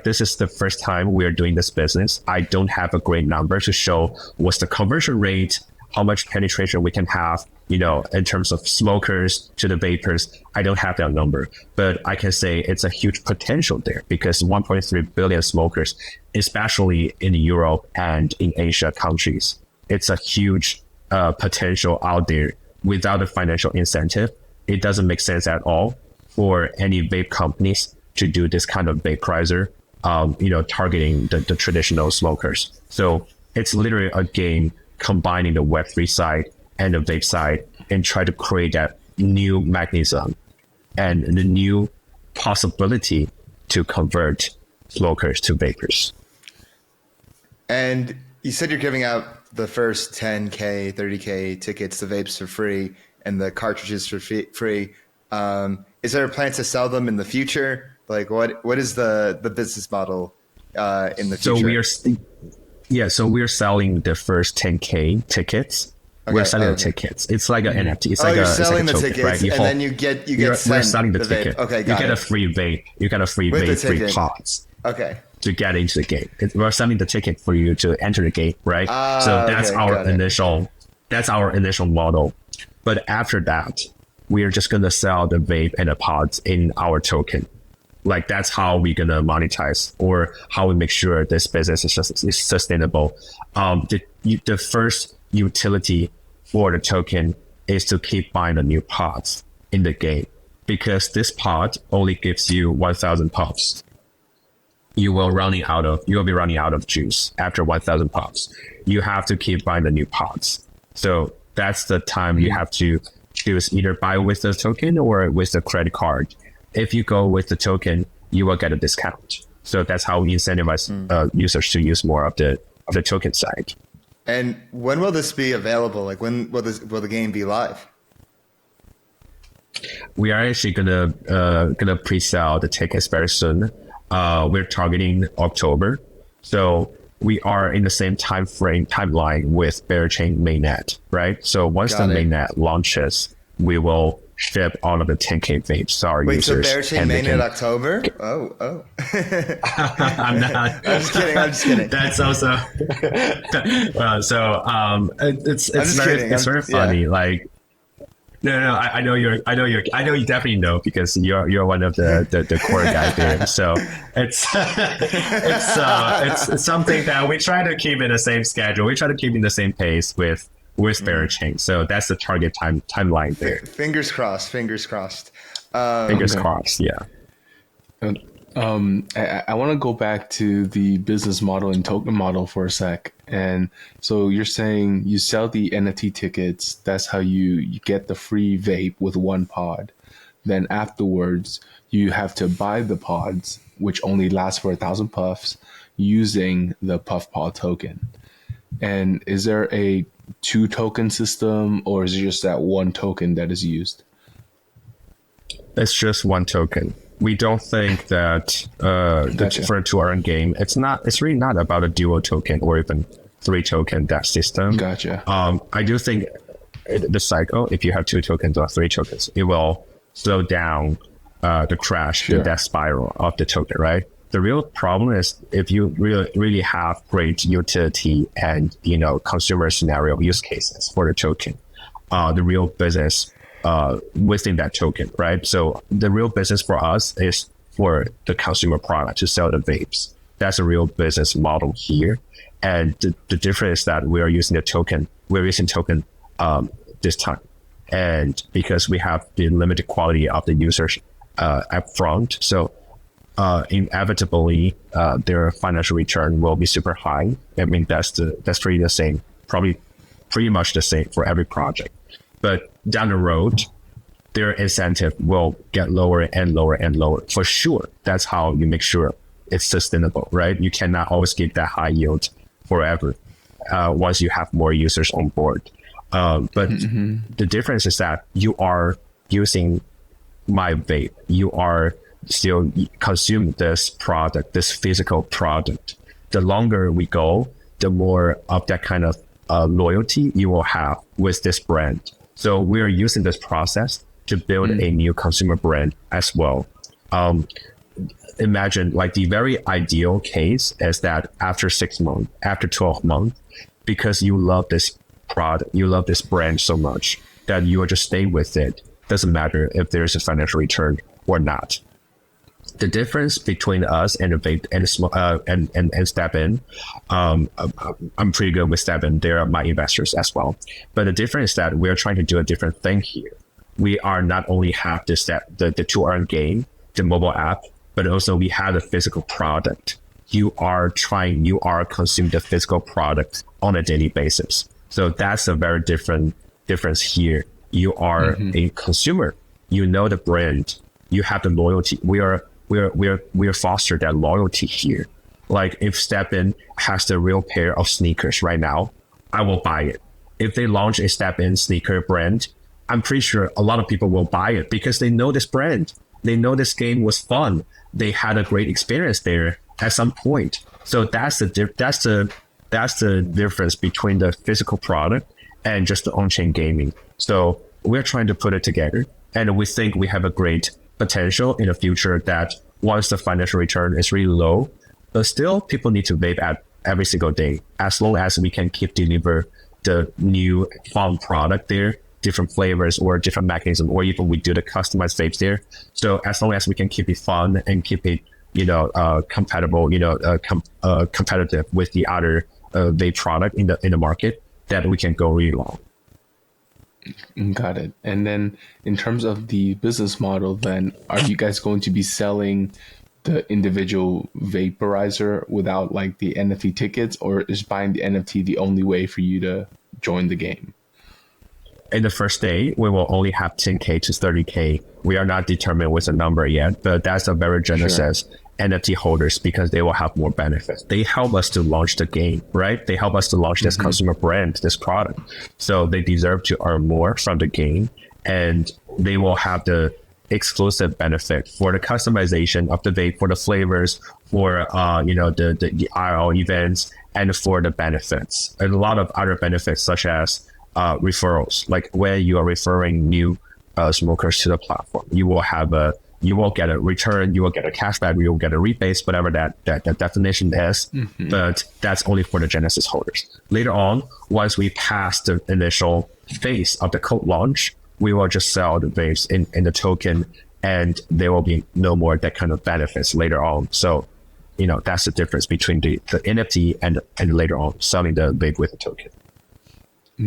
This is the first time we are doing this business. I don't have a great number to show what's the conversion rate, how much penetration we can have, in terms of smokers to the vapors. I don't have that number, but I can say it's a huge potential there because 1.3 billion smokers, especially in Europe and in Asia countries, it's a huge potential out there. Without a financial incentive, it doesn't make sense at all for any vape companies to do this kind of vaporizer, targeting the traditional smokers. So it's literally a game combining the Web3 side and the vape side and try to create that new mechanism and the new possibility to convert smokers to vapors. And you said you're giving out the first 10K, 30K tickets to vapes for free and the cartridges for free. Is there a plan to sell them in the future? Like what is the business model in the future? So we're selling the first 10K tickets. Okay, we're selling the tickets. It's like an NFT. It's like you're selling the token, tickets, right? and then you get sent we're selling the ticket. Vape. Okay, you get a free vape. You get a free vape, free pods. Okay. To get into the game, we're selling the ticket for you to enter the game, right? So that's our initial model. But after that, we are just gonna sell the vape and the pods in our token. Like that's how we're gonna monetize, or how we make sure this business is sustainable. The first utility for the token is to keep buying the new pods in the game, because this pod only gives you 1,000 puffs. You will be running out of juice after 1,000 puffs. You have to keep buying the new pods. So that's the time you have to choose either buy with the token or with the credit card. If you go with the token, you will get a discount. So that's how we incentivize users to use more of the token side. And when will this be available? Like when will the game be live? We are actually gonna pre-sell the tickets very soon. We're targeting October, so we are in the same timeline with Berachain mainnet, right? So once the mainnet launches, we will ship all of the 10K vapes to our users. Wait, so Berachain mainnet October? Oh. I'm not. I'm just kidding. That's also. It's very funny. Yeah. Like, no. I know you definitely know, because you're one of the core guys there. So it's something that we try to keep in the same schedule. We try to keep in the same pace with Berachain. So that's the target timeline there. Fingers crossed. Fingers crossed, yeah. I want to go back to the business model and token model for a sec. And so you're saying you sell the NFT tickets. That's how you get the free vape with one pod. Then afterwards, you have to buy the pods, which only last for 1,000 puffs, using the Puffpaw token. And is there a 2-token system, or is it just that one token that is used? It's just one token. We don't think that for a 2-earn game, it's really not about a dual token or even 3 token that system. Gotcha. I do think the cycle, if you have 2 tokens or 3 tokens, it will slow down the crash, the death spiral of the token, right? The real problem is if you really have great utility and, consumer scenario use cases for the token, the real business within that token, right? So the real business for us is for the consumer product to sell the vapes. That's a real business model here. And the difference is that we're using token this time. And because we have the limited quality of the users up front, so inevitably their financial return will be super high. I mean, that's pretty the same, probably pretty much the same for every project. But down the road, their incentive will get lower and lower and lower for sure. That's how you make sure it's sustainable, right? You cannot always get that high yield forever once you have more users on board. But the difference is that you are using my vape. You are still consuming this product, this physical product. The longer we go, the more of that kind of loyalty you will have with this brand. So we're using this process to build a new consumer brand as well. Imagine like the very ideal case is that after 6 months, after 12 months, because you love this product, you love this brand so much that you will just stay with it. Doesn't matter if there's a financial return or not. The difference between us and Vape and Step In, I'm pretty good with Step In. They're my investors as well. But the difference is that we're trying to do a different thing here. We are not only have the to-earn game, the mobile app, but also we have a physical product. You are consuming the physical product on a daily basis. So that's a very different difference here. You are a consumer. You know the brand. You have the loyalty. We are foster that loyalty here. Like if Step In has the real pair of sneakers right now, I will buy it. If they launch a Step In sneaker brand, I'm pretty sure a lot of people will buy it because they know this brand. They know this game was fun. They had a great experience there at some point. So that's the difference between the physical product and just the on-chain gaming. So we're trying to put it together, and we think we have a great potential in the future that once the financial return is really low, but still people need to vape at every single day. As long as we can keep deliver the new fun product there, different flavors or different mechanism, or even we do the customized vapes there. So as long as we can keep it fun and keep it, compatible, competitive with the other vape product in the market, that we can go really long. Got it. And then in terms of the business model, then are you guys going to be selling the individual vaporizer without like the NFT tickets, or is buying the NFT the only way for you to join the game? In the first day, we will only have 10K to 30K. We are not determined with a number yet, but that's a very generous NFT holders because they will have more benefits. They help us to launch the game, right? They help us to launch this consumer brand, this product. So they deserve to earn more from the game, and they will have the exclusive benefit for the customization of the vape, for the flavors, for the IRL events, and for the benefits. And a lot of other benefits such as referrals, like when you are referring new smokers to the platform, you will get a return, you will get a cashback, you will get a rebate, whatever that definition is. But that's only for the Genesis holders. Later on, once we pass the initial phase of the code launch, we will just sell the vapes in the token, and there will be no more that kind of benefits later on. So, that's the difference between the NFT and later on selling the vape with the token.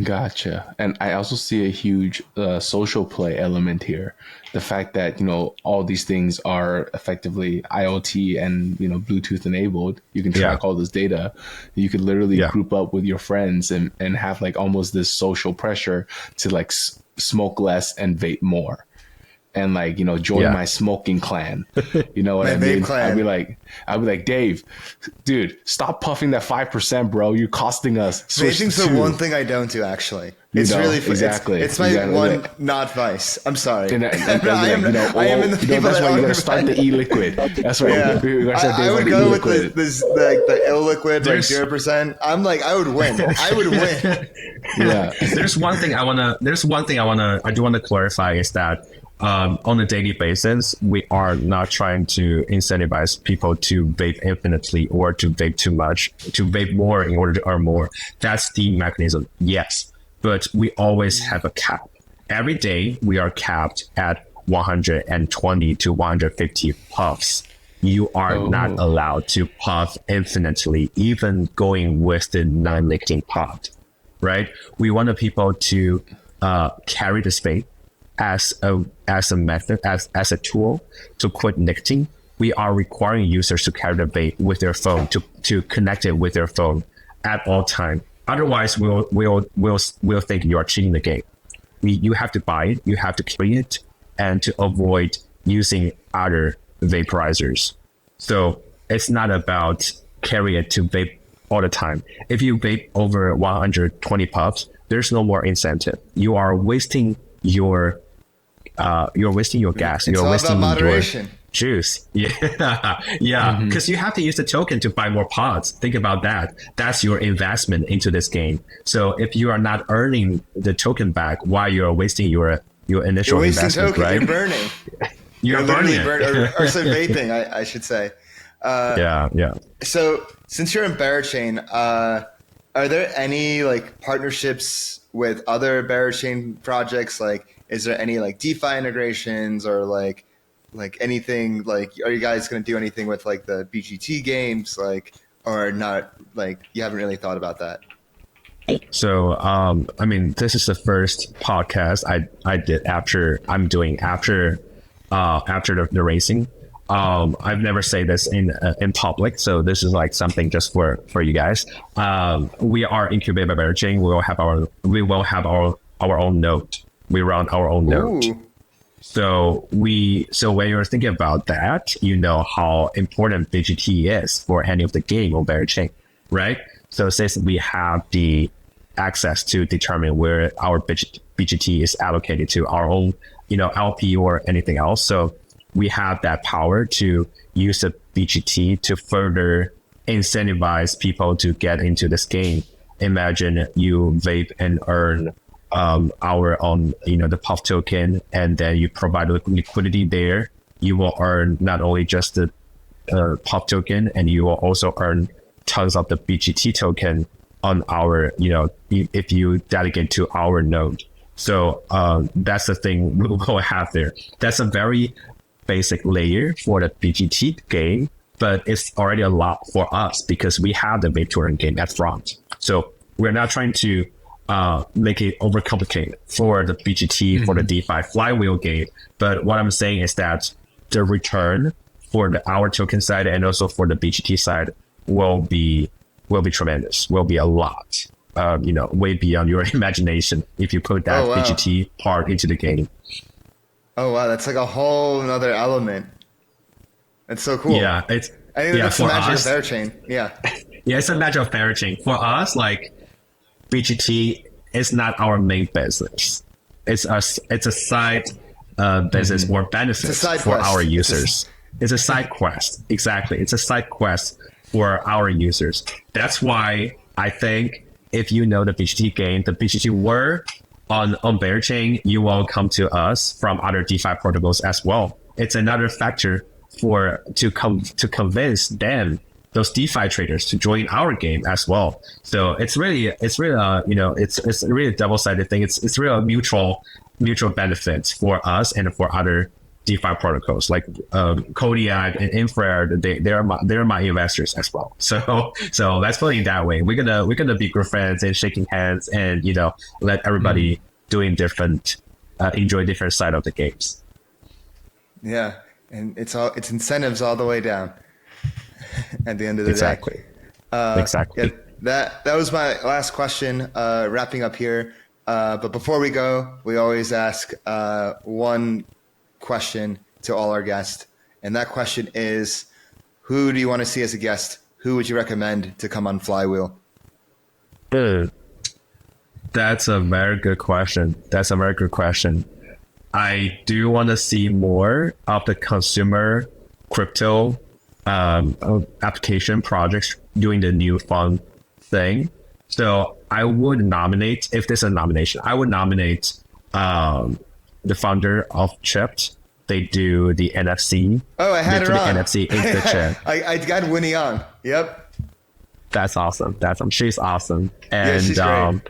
Gotcha. And I also see a huge social play element here. The fact that, all these things are effectively IoT and, Bluetooth enabled. You can track all this data. You could literally group up with your friends and have like almost this social pressure to like smoke less and vape more. and like, you know, join my smoking clan. You know what I mean? I'd be like, Dave, dude, stop puffing that 5%, bro. You're costing us. Vaping's the one thing I don't do, actually. It's really exactly. It's my one not vice. I'm sorry. I am in the people that's why you gotta start the e-liquid. That's right. Yeah. I would go with the illiquid, like 0%. I'm like, I would win. I would win. Yeah. There's one thing I do want to clarify is that on a daily basis, we are not trying to incentivize people to vape infinitely or to vape too much, to vape more in order to earn more. That's the mechanism. Yes. But we always have a cap. Every day we are capped at 120 to 150 puffs. You are not allowed to puff infinitely, even going with the non-nicotine puff, right? We want the people to carry this vape as a method, as a tool to quit nicotine. We are requiring users to carry the vape with their phone, to connect it with their phone at all time. Otherwise, we'll think you are cheating the game. You have to buy it, you have to carry it, and to avoid using other vaporizers. So it's not about carry it to vape all the time. If you vape over 120 puffs, there's no more incentive. You are wasting your gas. You're wasting your juice. Yeah. Because you have to use the token to buy more pods. Think about that. That's your investment into this game. So if you are not earning the token back, why you're wasting your initial investment, token, right? You're burning. You're burning or so vaping, I should say. Yeah. So since you're in Berachain, are there any like partnerships with other Berachain projects? Like, is there any like DeFi integrations or like anything, like, are you guys going to do anything with like the BGT games, like, or not? Like, you haven't really thought about that? So, I mean, this is the first podcast I did after the racing. I've never said this in public, so this is like something just for you guys. We are incubated by Berachain. We will have our own node. We run our own node. So when you're thinking about that, you know how important BGT is for any of the game on Berachain, right? So since we have the access to determine where our BGT is allocated to our own, LP or anything else. So we have that power to use the BGT to further incentivize people to get into this game. Imagine you vape and earn our own, the puff token, and then you provide liquidity there. You will earn not only just the puff token, and you will also earn tons of the BGT token on our, if you delegate to our node. So that's the thing we will have there. That's a very basic layer for the BGT game, but it's already a lot for us because we have the Vape-to-earn game at front. So we're not trying to make it overcomplicated for the BGT, for the DeFi Flywheel game. But what I'm saying is that the return for our token side and also for the BGT side will be tremendous, will be a lot, way beyond your imagination if you put that BGT part into the game. Oh, wow. That's like a whole another element. That's so cool. Yeah. I think that's the magic of Berachain. Yeah. Yeah, it's a magic of Berachain. For us, like, BGT is not our main business. It's a side business or benefit for our users. It's a side quest. Exactly. It's a side quest for our users. That's why I think if you know the BGT game, the BGT word on Berachain, you will come to us from other DeFi protocols as well. It's another factor to convince them, those DeFi traders, to join our game as well. So it's really it's really a double-sided thing. It's really a mutual benefits for us and for other DeFi protocols like Kodiak and Infrared. They're my investors as well. So let's put it that way. We're gonna be good friends and shaking hands and let everybody doing different enjoy different side of the games. Yeah, and it's incentives all the way down. At the end of the day. Exactly. Yeah, that was my last question, wrapping up here. But before we go, we always ask one question to all our guests. And that question is, who do you want to see as a guest? Who would you recommend to come on Flywheel? That's a very good question. I do want to see more of the consumer crypto application projects doing the new fun thing. So I would nominate, if there's a nomination, I would nominate the founder of Chipped. They do the NFC. Oh, I had her on. The NFC into the chip. I got Winnie on. Yep. That's awesome. She's awesome. And yeah, she's great.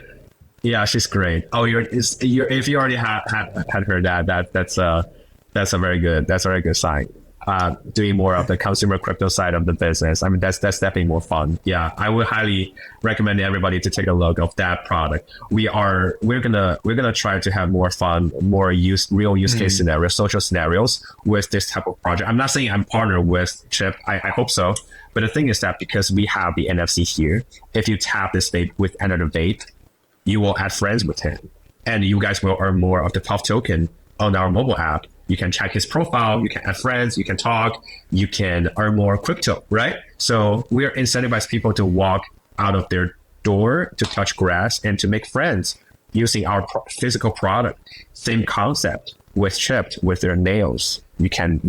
Yeah, she's great. Oh, if you already had heard that's a very good sign. Doing more of the consumer crypto side of the business. I mean, that's definitely more fun. Yeah, I would highly recommend everybody to take a look of that product. We're gonna try to have more fun, more real use case scenarios, social scenarios with this type of project. I'm not saying I'm partnered with Chip. I hope so. But the thing is that because we have the NFC here, if you tap this vape with another vape, you will add friends with him, and you guys will earn more of the Puff token on our mobile app. You can check his profile, you can add friends, you can talk, you can earn more crypto, right? So we're incentivizing people to walk out of their door to touch grass and to make friends using our physical product. Same concept with Chipped, with their nails. You can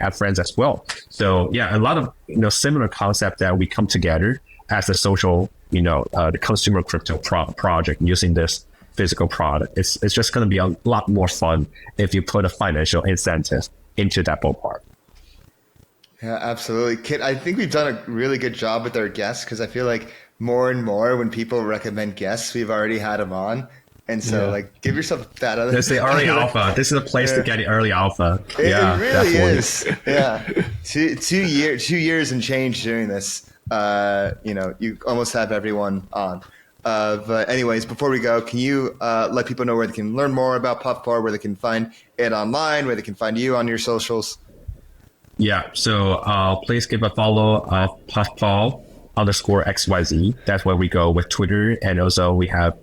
add friends as well. So yeah, a lot of similar concept that we come together as a social, the consumer crypto project using this physical product. It's just going to be a lot more fun if you put a financial incentive into that ballpark. Yeah, absolutely. Kit, I think we've done a really good job with our guests, because I feel like more and more when people recommend guests, we've already had them on. And so give yourself that other. This is the early alpha. This is a place to get the early alpha. It really is. Yeah. 2 years and change doing this. You almost have everyone on. But anyways, before we go, can you let people know where they can learn more about Puffpaw, where they can find it online, where they can find you on your socials? Yeah, so please give a follow of Puffpaw_XYZ. That's where we go with Twitter. And also we have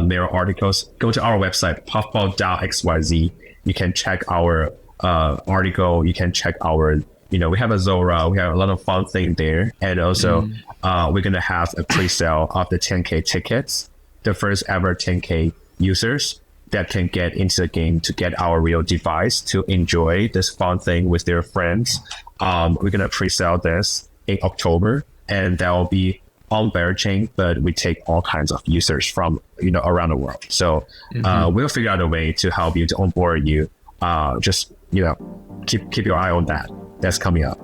mirror articles. Go to our website, puffpaw.xyz. You can check our article. You can check our we have a Zora, we have a lot of fun things there. And also we're going to have a pre-sale of the 10K tickets, the first ever 10K users that can get into the game to get our real device to enjoy this fun thing with their friends. We're going to pre-sale this in October, and that will be on Berachain, but we take all kinds of users from around the world. So we'll figure out a way to help you, to onboard you. Just keep your eye on that. That's coming up.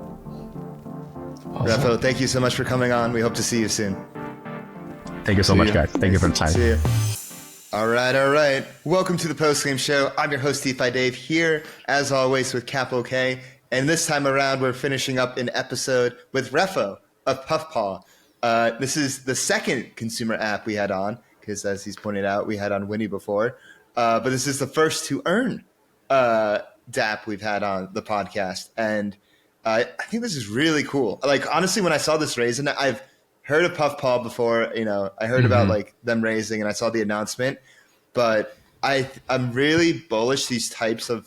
Awesome. Reffo, thank you so much for coming on. We hope to see you soon. Thank you so much, guys. Thank you for the time. See you. All right. Welcome to the post-game show. I'm your host, DeFi Dave, here, as always, with Capital K. And this time around, we're finishing up an episode with Reffo of Puffpaw. This is the second consumer app we had on, because as he's pointed out, we had on Winnie before. But this is the first to earn DApp we've had on the podcast. And I think this is really cool. Like, honestly, when I saw this raise, and I've heard of Puffpaw before, I heard about like them raising, and I saw the announcement, but I'm really bullish these types of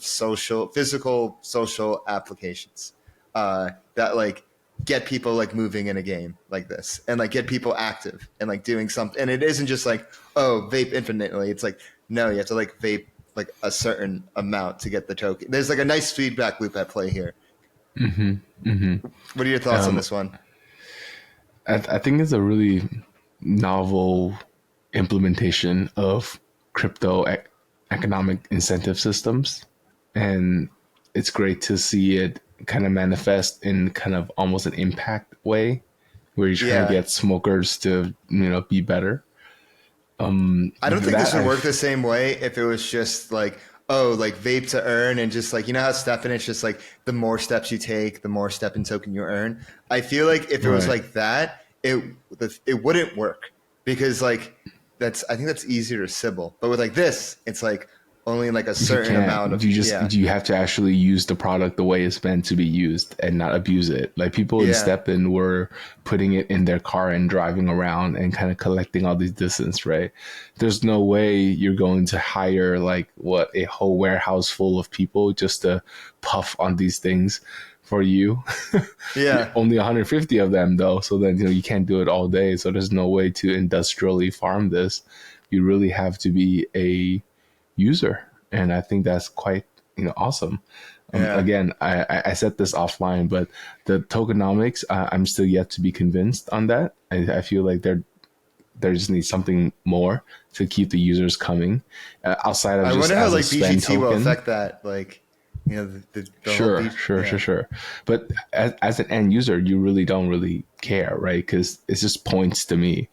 physical social applications that like get people like moving in a game like this, and like get people active and like doing something. And it isn't just like, oh, vape infinitely. It's like, no, you have to like vape like a certain amount to get the token. There's like a nice feedback loop at play here. What are your thoughts on this one? I think it's a really novel implementation of crypto economic incentive systems. And it's great to see it kind of manifest in kind of almost an impact way, where you're trying to get smokers to, be better. I don't think this would work the same way if it was just like, oh, like Vape-to-earn, and just like, how Stefan, it's just like the more steps you take, the more step and token you earn. I feel like if it was like that, it wouldn't work, because like I think that's easier to Sybil. But with like this, it's like, only like a certain amount of. You have to actually use the product the way it's meant to be used and not abuse it. Like people in Step-In were putting it in their car and driving around and kind of collecting all these distance, right? There's no way you're going to hire like a whole warehouse full of people just to puff on these things for you. Yeah. Only 150 of them though. So then, you can't do it all day. So there's no way to industrially farm this. You really have to be a user. And I think that's quite, awesome. Again, I said this offline, but the tokenomics, I'm still yet to be convinced on that. I feel like there just needs something more to keep the users coming outside of I just wonder how like spend BGT token. will affect that. Like, the Sure. But as an end user, you really don't really care, right? Because it's just points to me.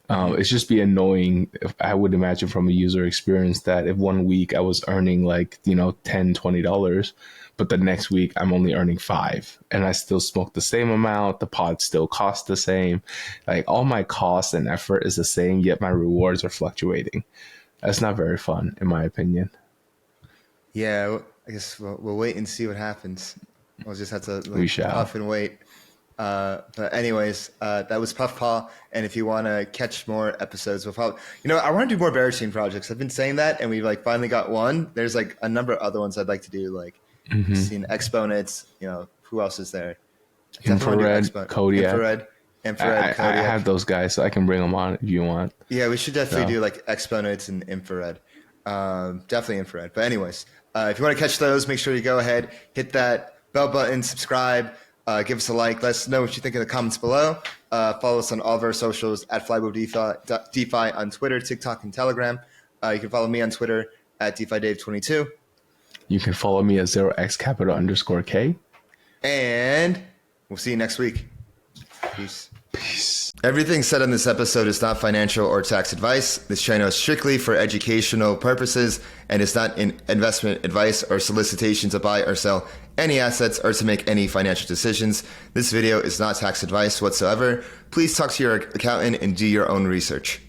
It's just be annoying, if I would imagine from a user experience, that if 1 week I was earning like, $10, $20, but the next week I'm only earning $5 and I still smoke the same amount. The pod still costs the same. Like all my cost and effort is the same, yet my rewards are fluctuating. That's not very fun, in my opinion. Yeah, I guess we'll wait and see what happens. We'll just have to puff and wait. But anyways, that was Puffpaw. And if you want to catch more episodes, we'll probably, I want to do more Berachain projects. I've been saying that, and we've like finally got one. There's like a number of other ones I'd like to do, like seen Exponents. Who else is there? Infrared, Kodiak. Infrared, I have those guys, so I can bring them on if you want. Yeah, we should definitely do like Exponents and Infrared. Definitely Infrared. But anyways, if you want to catch those, make sure you go ahead, hit that bell button, subscribe. Give us a like. Let us know what you think in the comments below. Follow us on all of our socials at Flywheel DeFi on Twitter, TikTok, and Telegram. You can follow me on Twitter at DeFiDave22. You can follow me at 0xcapital_K. And we'll see you next week. Peace. Everything said on this episode is not financial or tax advice. This channel is strictly for educational purposes and is not investment advice or solicitation to buy or sell any assets or to make any financial decisions. This video is not tax advice whatsoever. Please talk to your accountant and do your own research.